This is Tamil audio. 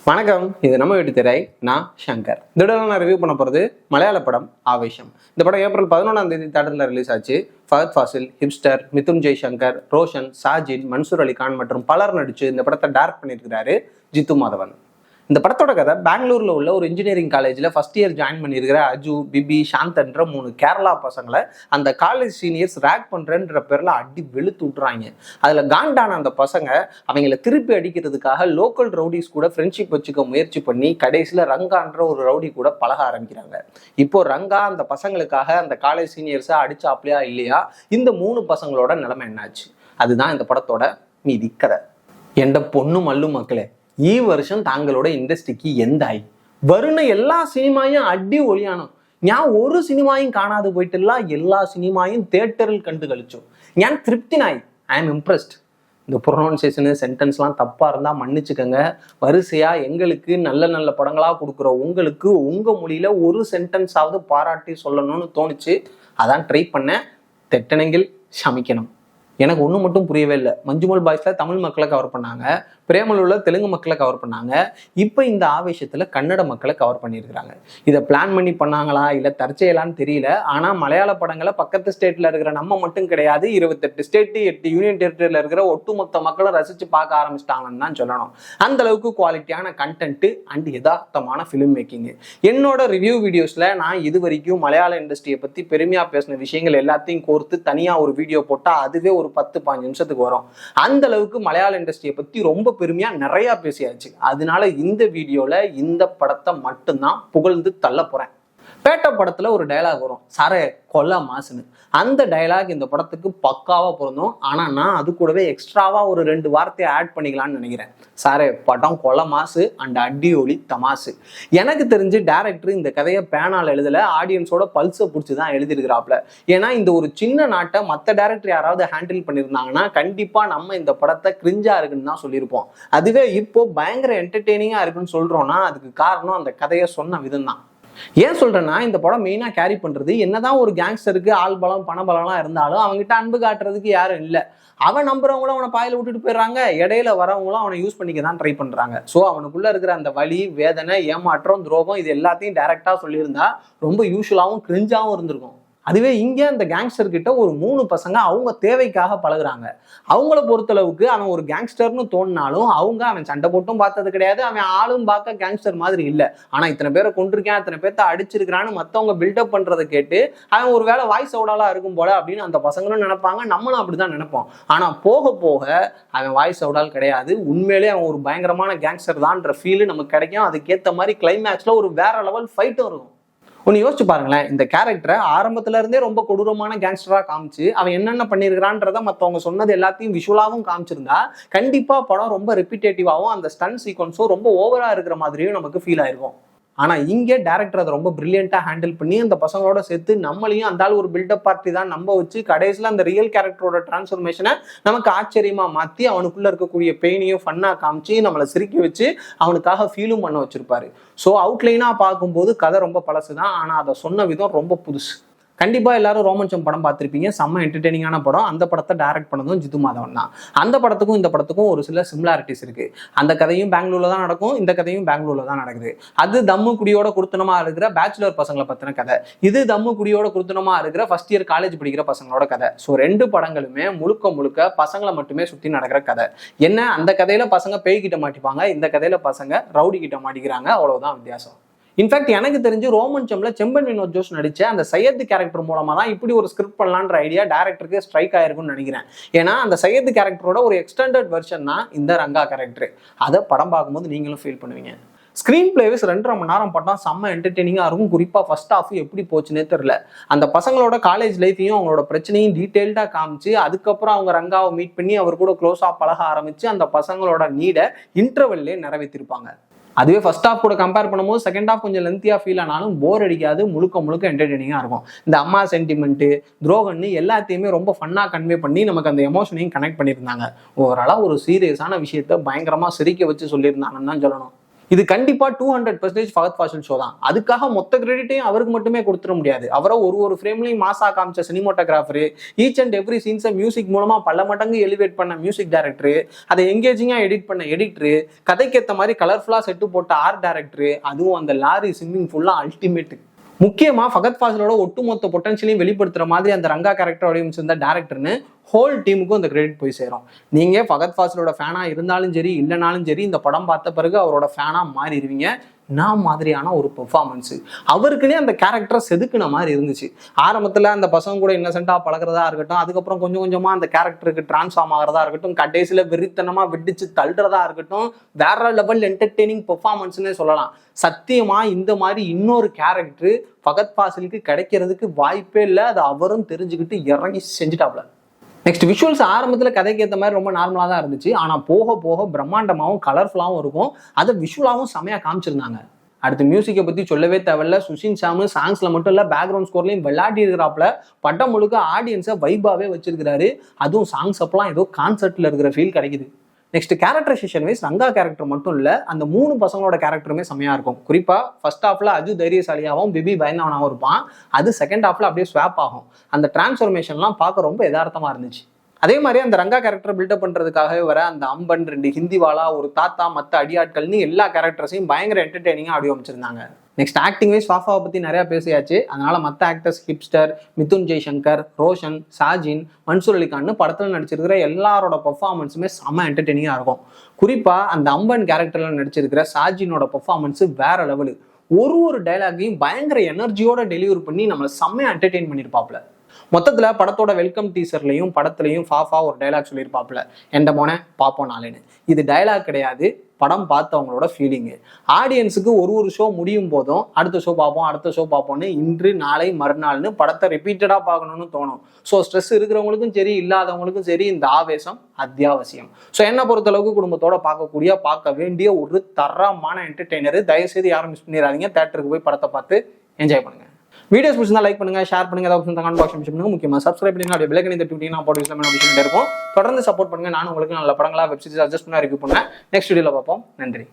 வணக்கம், இது நம்ம வீட்டு திரை. நான் சங்கர். இந்த தடவை நான் ரிவ்யூ பண்ண போகிறது மலையாள படம் ஆவேஷம். இந்த படம் ஏப்ரல் 11ஆம் தேதி தேட்டரில் ரிலீஸ் ஆச்சு. ஃபஹத் ஃபாசில், ஹிப்ஸ்டர், மிதுன் ஜெய்சங்கர், ரோஷன், சாஜித், மன்சூர் அலிகான் மற்றும் பலர் நடிச்சு இந்த படத்தை டைரக்ட் பண்ணியிருக்கிறாரு ஜித்து மாதவன். இந்த படத்தோட கதை பெங்களூர்ல உள்ள ஒரு இன்ஜினியரிங் காலேஜில் ஃபர்ஸ்ட் இயர் ஜாயின் பண்ணியிருக்கிற அஜு, பிபி, சாந்தன்ற 3 கேரளா பசங்களை அந்த காலேஜ் சீனியர்ஸ் ரேக் பண்றேன்ற பேர்ல அடி வெளுத்து விட்டுறாங்க. அதுல காண்டான அந்த பசங்க அவங்கள திருப்பி அடிக்கிறதுக்காக லோக்கல் ரவுடிஸ் கூட ஃப்ரெண்ட்ஷிப் வச்சுக்க முயற்சி பண்ணி கடைசியில ரங்கான்ற ஒரு ரவுடி கூட பழக ஆரம்பிக்கிறாங்க. இப்போ ரங்கா அந்த பசங்களுக்காக அந்த காலேஜ் சீனியர்ஸை அடிச்சாப்லையா இல்லையா, இந்த 3 பசங்களோட நிலைமை என்னாச்சு, அதுதான் இந்த படத்தோட மீதி கதை. எந்த பொண்ணு மல்லு மக்களே, வருஷம் தாங்களோட இண்டஸ்ட்ரிக்கு எந்தாய் வருண எல்லா சினிமாயும் அடி ஒளியானோம். ஞான் ஒரு சினிமாயும் காணாது போயிட்டுலாம் எல்லா சினிமாயும் தியேட்டரில் கண்டு கழிச்சோம். ஞான் திருப்தி நாய். I am impressed. இந்த ப்ரொனவுன்சியேஷனு சென்டென்ஸ்லாம் தப்பாக இருந்தால் மன்னிச்சுக்கோங்க. வரிசையாக எங்களுக்கு நல்ல நல்ல படங்களாக கொடுக்குற உங்களுக்கு உங்கள் மொழியில் ஒரு சென்டென்ஸாவது பாராட்டி சொல்லணும்னு தோணுச்சு. அதான் ட்ரை பண்ணேன். தெட்டனங்கள் சமைக்கணும். எனக்கு ஒன்று மட்டும் புரியவே இல்லை. மஞ்சுமல் பாய்ஸில் தமிழ் மக்களை கவர் பண்ணாங்க, பிரேமலூர்ல தெலுங்கு மக்களை கவர் பண்ணாங்க, இப்போ இந்த ஆவேஷத்தில் கன்னட மக்களை கவர் பண்ணியிருக்கிறாங்க. இதை பிளான் பண்ணி பண்ணாங்களா இல்லை தற்செயலான்னு தெரியல. ஆனால் மலையாள படங்களை பக்கத்து ஸ்டேட்டில் இருக்கிற நம்ம மட்டும் கிடையாது, 28 ஸ்டேட்டு 8 யூனியன் டெரிட்டரியில் இருக்கிற ஒட்டுமொத்த மக்களும் ரசித்து பார்க்க ஆரம்பிச்சிட்டாங்கன்னு தான் சொல்லணும். அந்த அளவுக்கு குவாலிட்டியான கண்டென்ட்டு அண்ட் யதார்த்தமான ஃபிலிம் மேக்கிங்கு. என்னோட ரிவ்யூ வீடியோஸில் நான் இது வரைக்கும் மலையாள இண்டஸ்ட்ரியை பற்றி பெருமையாக பேசின விஷயங்கள் எல்லாத்தையும் கோர்த்து தனியாக ஒரு வீடியோ போட்டால் அதுவே ஒரு 10-15 நிமிஷத்துக்கு வரும். அந்த அளவுக்கு மலையாள இண்டஸ்ட்ரியை பற்றி ரொம்ப பெருமையா நிறைய பேசியாச்சு. அதனால இந்த வீடியோல இந்த படத்தை மட்டும்தான் புகழ்ந்து தள்ள போறேன். பேட்ட படத்துல ஒரு டயலாக் வரும், சாரே கொல்ல மாசுன்னு. அந்த டயலாக் இந்த படத்துக்கு பக்காவா பொருந்தும். ஆனா நான் அது கூடவே எக்ஸ்ட்ராவா ஒரு 2 வார்த்தையை ஆட் பண்ணிக்கலாம்னு நினைக்கிறேன். சாரே படம் கொல்ல மாசு அண்ட் அடி ஒளி தமாசு. எனக்கு தெரிஞ்சு டைரக்டர் இந்த கதையை பேனால் எழுதல, ஆடியன்ஸோட பல்ஸை பிடிச்சிதான் எழுதிருக்கிறாப்ல. ஏன்னா இந்த ஒரு சின்ன நாட்டை மற்ற டைரக்டர் யாராவது ஹேண்டில் பண்ணியிருந்தாங்கன்னா கண்டிப்பா நம்ம இந்த படத்தை கிரிஞ்சா இருக்குன்னு தான் சொல்லியிருப்போம். அதுவே இப்போ பயங்கர என்டர்டெய்னிங்கா இருக்குன்னு சொல்றோம்னா அதுக்கு காரணம் அந்த கதையை சொன்ன விதம் தான். ஏன் சொல்றேன்னா, இந்த படம் மெயினா கேரி பண்றது என்னதான் ஒரு கேங்ஸ்டருக்கு ஆள் பலம் பணபலம்லாம் இருந்தாலும் அவங்ககிட்ட அன்பு காட்டுறதுக்கு யாரும் இல்லை. அவன் நம்புறவங்களும் அவனை பாயில விட்டுட்டு போயிடுறாங்க, இடையில வரவங்களும் அவனை யூஸ் பண்ணிக்க தான் ட்ரை பண்றாங்க. ஸோ அவனுக்குள்ள இருக்கிற அந்த வலி, வேதனை, ஏமாற்றம், துரோகம் இது எல்லாத்தையும் டைரக்டா சொல்லியிருந்தா ரொம்ப யூஸ்வலாகவும் கிரிஞ்சாவும் இருந்திருக்கும். அதுவே இங்கே அந்த கேங்ஸ்டர் கிட்ட ஒரு 3 பசங்க அவங்க தேவைக்காக பழகுறாங்க. அவங்கள பொறுத்தளவுக்கு அவன் ஒரு கேங்ஸ்டர்னு தோணினாலும் அவன் சண்டை போட்டும் பார்த்தது கிடையாது, அவன் ஆளும் பார்க்க கேங்ஸ்டர் மாதிரி இல்லை. ஆனா இத்தனை பேரை கொண்டிருக்கேன், இத்தனை பேர்த்த அடிச்சிருக்கிறான்னு மற்றவங்க பில்டப் பண்றதை கேட்டு அவன் ஒரு வேளை வாய்ஸ் அவுடாலா இருக்கும் போல அப்படின்னு அந்த பசங்களும் நினைப்பாங்க, நம்மளும் அப்படிதான் நினைப்போம். ஆனா போக போக அவன் வாய்ஸ் அவுடால் கிடையாது, உண்மையிலே அவன் ஒரு பயங்கரமான கேங்ஸ்டர் தான்ன்ற ஃபீல் நமக்கு கிடைக்கும். அதுக்கேற்ற மாதிரி கிளைமேக்ஸ்ல ஒரு வேற லெவல் ஃபைட்டும் இருக்கும். ஒன்று யோசிச்சு பாருங்களேன், இந்த கேரக்டரை ஆரம்பத்துல இருந்தே ரொம்ப கொடூரமான கேங்ஸ்டரா காமிச்சு அவன் என்னென்ன பண்ணியிருக்கிறான்றத மற்றவங்க சொன்னது எல்லாத்தையும் விஷுவலாகவும் காமிச்சிருந்தா கண்டிப்பா படம் ரொம்ப ரெப்பிட்டேட்டிவாகவும் அந்த ஸ்டன் சீக்வன்ஸும் ரொம்ப ஓவரா இருக்கிற மாதிரியும் நமக்கு ஃபீல் ஆயிருக்கும். ஆனா இங்கே டேரக்டர் அதை ரொம்ப பிரில்லியண்டா ஹேண்டில் பண்ணி அந்த பசங்களோட சேர்த்து நம்மளையும் அந்த ஒரு பில்டப் பார்ட்டி தான் நம்ப வச்சு கடைசியில் அந்த ரியல் கேரக்டரோட டிரான்ஸ்ஃபர்மேஷனை நமக்கு ஆச்சரியமா மாற்றி அவனுக்குள்ள இருக்கக்கூடிய பெயினையும் ஃபன்னா காமிச்சு நம்மளை சிரிக்க வச்சு அவனுக்காக ஃபீலும் பண்ண வச்சிருப்பாரு. ஸோ அவுட்லைனா பார்க்கும்போது கதை ரொம்ப பழசுதான், ஆனா அதை சொன்ன விதம் ரொம்ப புதுசு. கண்டிப்பா எல்லாரும் ரோமன்சம் படம் பார்த்துருப்பீங்க, செம்ம என்டர்டெய்னிங்கான படம். அந்த படத்தை டைரக்ட் பண்ணதும் ஜித்து மாதவன் தான். அந்த படத்துக்கும் இந்த படத்துக்கும் ஒரு சில சிமிலாரிட்டிஸ் இருக்கு. அந்த கதையும் பெங்களூர்ல தான் நடக்கும், இந்த கதையும் பெங்களூர்ல தான் நடக்குது. அது தம்மு குடியோட குடுத்தனமா இருக்கிற பேச்சுலர் பசங்களை பத்தின கதை, இது தம்மு குடியோட குடுத்தனமா இருக்கிற ஃபர்ஸ்ட் இயர் காலேஜ் படிக்கிற பசங்களோட கதை. ஸோ 2 படங்களுமே முழுக்க முழுக்க பசங்களை மட்டுமே சுத்தி நடக்கிற கதை. என்ன, அந்த கதையில பசங்க பேய் கிட்ட மாட்டிப்பாங்க, இந்த கதையில பசங்க ரவுடி கிட்ட மாட்டிக்கிறாங்க, அவ்வளவுதான் வித்தியாசம். இன்ஃபேக்ட் எனக்கு தெரிஞ்சு ரோமன்சம்ல செம்பன் வினோத் ஜோஷ் நடிச்ச அந்த சையத் கேரக்டர் மூலமா தான் இப்படி ஒரு ஸ்கிரிப்ட் பண்ணலான்ற ஐடியா டைரக்டருக்கு ஸ்ட்ரைக் ஆயிருக்கும்னு நினைக்கிறேன். ஏன்னா அந்த சையத் கேரக்டரோட ஒரு எக்ஸ்டெண்டட் வெர்ஷன் தான் இந்த ரங்கா கேரக்டர். அதை படம் பார்க்கும்போது நீங்களும் ஃபீல் பண்ணுவீங்க. ஸ்க்ரீன் பிளேவிஸ் 2.5 மணி நேரம் படம் செம்ம என்டர்டெய்னிங்காக இருக்கும். குறிப்பாக ஃபர்ஸ்ட் ஹாஃப் எப்படி போச்சுன்னே தெரியல. அந்த பசங்களோட காலேஜ் லைஃபையும் அவங்களோட பிரச்சனையும் டீட்டெயில்டாக காமிச்சு அதுக்கப்புறம் அவங்க ரங்காவை மீட் பண்ணி அவர் கூட க்ளோஸாக பழக ஆரம்பிச்சு அந்த பசங்களோட நீடை இன்டர்வெல்லே நிறைவேற்றிருப்பாங்க. அதுவே ஃபர்ஸ்ட் ஹாஃப் கூட கம்பேர் பண்ணும்போது செகண்ட் ஹாஃப் கொஞ்சம் லென்த்தியாக ஃபீல் ஆனாலும் போர் அடிக்காது, முழுக்க முழுக்க என்டர்டெய்னிங்காக இருக்கும். இந்த அம்மா சென்டிமெண்ட்டு, துரோகன்னு எல்லாத்தையுமே ரொம்ப ஃபன்னாக கன்வே பண்ணி நமக்கு அந்த எமோஷனையும் கனெக்ட் பண்ணியிருந்தாங்க. ஓவராலாக ஒரு சீரியஸான விஷயத்த பயங்கரமாக சிரிக்க வச்சு சொல்லியிருந்தாங்கன்னு தான் சொல்லணும். இது கண்டிப்பா 200% ஃபஹத் ஃபாசில் ஷோ தான். அதுக்காக மொத்த கிரெடிட்டையும் அவருக்கு மட்டுமே கொடுத்துட முடியாது. அவரை ஒரு ஃப்ரேம்லையும் மாசா காமிச்ச சினிமோட்டோகிராஃபரு, ஈச் அண்ட் எவ்ரி சீன்ஸை மியூசிக் மூலமா பல மடங்கு எலிவேட் பண்ண மியூசிக் டைரக்டரு, அதை எங்கேஜிங்கா எடிட் பண்ண எடிட்டரு, கதைக்கேற்ற மாதிரி கலர்ஃபுல்லா செட்டு போட்ட ஆர்ட் டைரக்டரு, அதுவும் அந்த லாரி ஸ்விம்மிங் ஃபுல்லா அல்டிமேட். முக்கியமா ஃபஹத் ஃபாசிலோட ஒட்டுமொத்த பொட்டன்ஷியலையும் வெளிப்படுத்துற மாதிரி அந்த ரங்கா கேரக்டர் வடிவமைச்சிருந்த டேரக்டர்னு ஹோல் டீமுக்கும் அந்த கிரெடிட் போய் சேரும். நீங்க ஃபஹத் ஃபாசிலோட ஃபேனா இருந்தாலும் சரி இல்லைனாலும் சரி இந்த படம் பார்த்த பிறகு அவரோட ஃபேனா மாறிடுவீங்க. நான் மாதிரியான ஒரு பெர்ஃபார்மன்ஸ் அவருக்குன்னே அந்த கேரக்டரை செதுக்குன மாதிரி இருந்துச்சு. ஆரம்பத்துல அந்த பசங்க கூட இன்னசென்ட்டா பழகிறதா இருக்கட்டும், அதுக்கப்புறம் கொஞ்சம் கொஞ்சமா அந்த கேரக்டருக்கு டிரான்ஸ்ஃபார்ம் ஆகிறதா இருக்கட்டும், கடைசியில வெறித்தனமா வெடிச்சு தள்ளுறதா இருக்கட்டும், வேற லெவல் என்டர்டெய்னிங் பெர்ஃபார்மன்ஸ்னே சொல்லலாம். சத்தியமா இந்த மாதிரி இன்னொரு கேரக்டர் ஃபஹத் ஃபாசிலுக்கு கிடைக்கிறதுக்கு வாய்ப்பே இல்லை. அது அவரும் தெரிஞ்சுக்கிட்டு இறங்கி செஞ்சுட்டாப்ல. நெக்ஸ்ட் விஷுவல்ஸ் ஆரம்பத்தில் கதைக்கு ஏற்ற மாதிரி ரொம்ப நார்மலாக தான் இருந்துச்சு. ஆனால் போக போக பிரம்மாண்டமாகவும் கலர்ஃபுல்லாகவும் இருக்கும். அதை விஷுவலாகவும் செமையாக காமிச்சிருந்தாங்க. அடுத்து மியூசிக்கை பற்றி சொல்லவே தேவையில்ல. சுஷின் ஷாமு சாங்ஸில் மட்டும் இல்லை பேக்ரவுண்ட் ஸ்கோர்லையும் விளையாடி இருக்கிறாப்புல படம் முழுக்க ஆடியன்ஸை வைபாவே வச்சிருக்கிறாரு. அதுவும் சாங்ஸ் அப்பெல்லாம் ஏதோ கான்சர்ட்டில் இருக்கிற ஃபீல் கிடைக்குது. Next characterization wise Ranga character மட்டும் இல்லை, அந்த 3 பசங்களோட கேரக்டருமே செம்மையா இருக்கும். குறிப்பா ஃபர்ஸ்ட் ஹாஃப்ல அஜு தைரியசாலியாகவும் பிபி பயந்தவனாகவும் இருப்பான். அது செகண்ட் ஹாஃப்ல அப்படியே ஸ்வாப் ஆகும். அந்த டிரான்ஸ்ஃபர்மேஷன்லாம் பார்க்க ரொம்ப யதார்த்தமா இருந்துச்சு. அதே மாதிரி அந்த ரங்கா கேரக்டர் பில்டப் பண்றதுக்காகவே வர அந்த அம்பன், 2 ஹிந்திவாலா, ஒரு தாத்தா, மற்ற அடியாட்கள்னு எல்லா கேரக்டர்ஸையும் பயங்கர என்டர்டெய்னிங்கா வடிவமைச்சிருந்தாங்க. நெக்ஸ்ட் ஆக்டிங் வைஸ் ஃபாஃபாவை பற்றி நிறையா பேசியாச்சு. அதனால மற்ற ஆக்டர்ஸ் ஹிப்ஸ்டர், மிதுன் ஜெய்சங்கர், ரோஷன், சாஜின், மன்சூர் அலிகான்னு படத்தில் நடிச்சிருக்கிற எல்லாரோட பெர்ஃபார்மன்ஸுமே செம்ம என்டர்டெய்னிங்காக இருக்கும். குறிப்பாக அந்த அம்பன் கேரக்டரில் நடிச்சிருக்கிற சாஜினோட பெர்ஃபார்மன்ஸு வேற லெவலு. ஒரு டைலாகையும் பயங்கர எனர்ஜியோட டெலிவரி பண்ணி நம்மளை செம்மையாக என்டர்டெயின் பண்ணியிருப்பாப்ல. மொத்தத்துல படத்தோட வெல்கம் டீசர்லையும் படத்துலையும் ஃபாஃபா ஒரு டைலாக் சொல்லியிருப்பாப்புல, எந்த போன பாப்போம் நாளேன்னு. இது டைலாக் கிடையாது, படம் பார்த்தவங்களோட ஃபீலிங்கு. ஆடியன்ஸுக்கு ஒரு ஷோ முடியும் போதும் அடுத்த ஷோ பார்ப்போம்னு இன்று நாளை மறுநாள்னு படத்தை ரிப்பீட்டடாக பார்க்கணும்னு தோணும். ஸோ ஸ்ட்ரெஸ் இருக்கிறவங்களுக்கும் சரி இல்லாதவங்களுக்கும் சரி இந்த ஆவேசம் அத்தியாவசியம். ஸோ என்ன பொறுத்தளவுக்கு குடும்பத்தோட பார்க்க வேண்டிய ஒரு தரமான என்டர்டெய்னர். தயவுசெய்து யாரும் மிஸ் பண்ணிடாதீங்க. தேட்டருக்கு போய் படத்தை பார்த்து என்ஜாய் பண்ணுங்க. வீடியோஸ் பிடிச்சிருந்தா லைக் பண்ணுங்க, ஷேர் பண்ணுங்க, ஏதாவது கமெண்ட் பாக்ஸ் பண்ணுங்க. முக்கியமாக சப்ஸ்கிரைப் பண்ணுங்க. அப்படியே பெல் ஐகானை தட்டி விட்டீங்கன்னா போட்டு இருக்கும். தொடர்ந்து சப்போர்ட் பண்ணுங்க. நான் உங்களுக்கு நல்ல படங்களா வெப் சீரிஸ் அட்ஜஸ்ட் பண்ண ரிவ்யூ பண்ணேன். நெக்ஸ்ட் வீடியோல பார்ப்போம். நன்றி.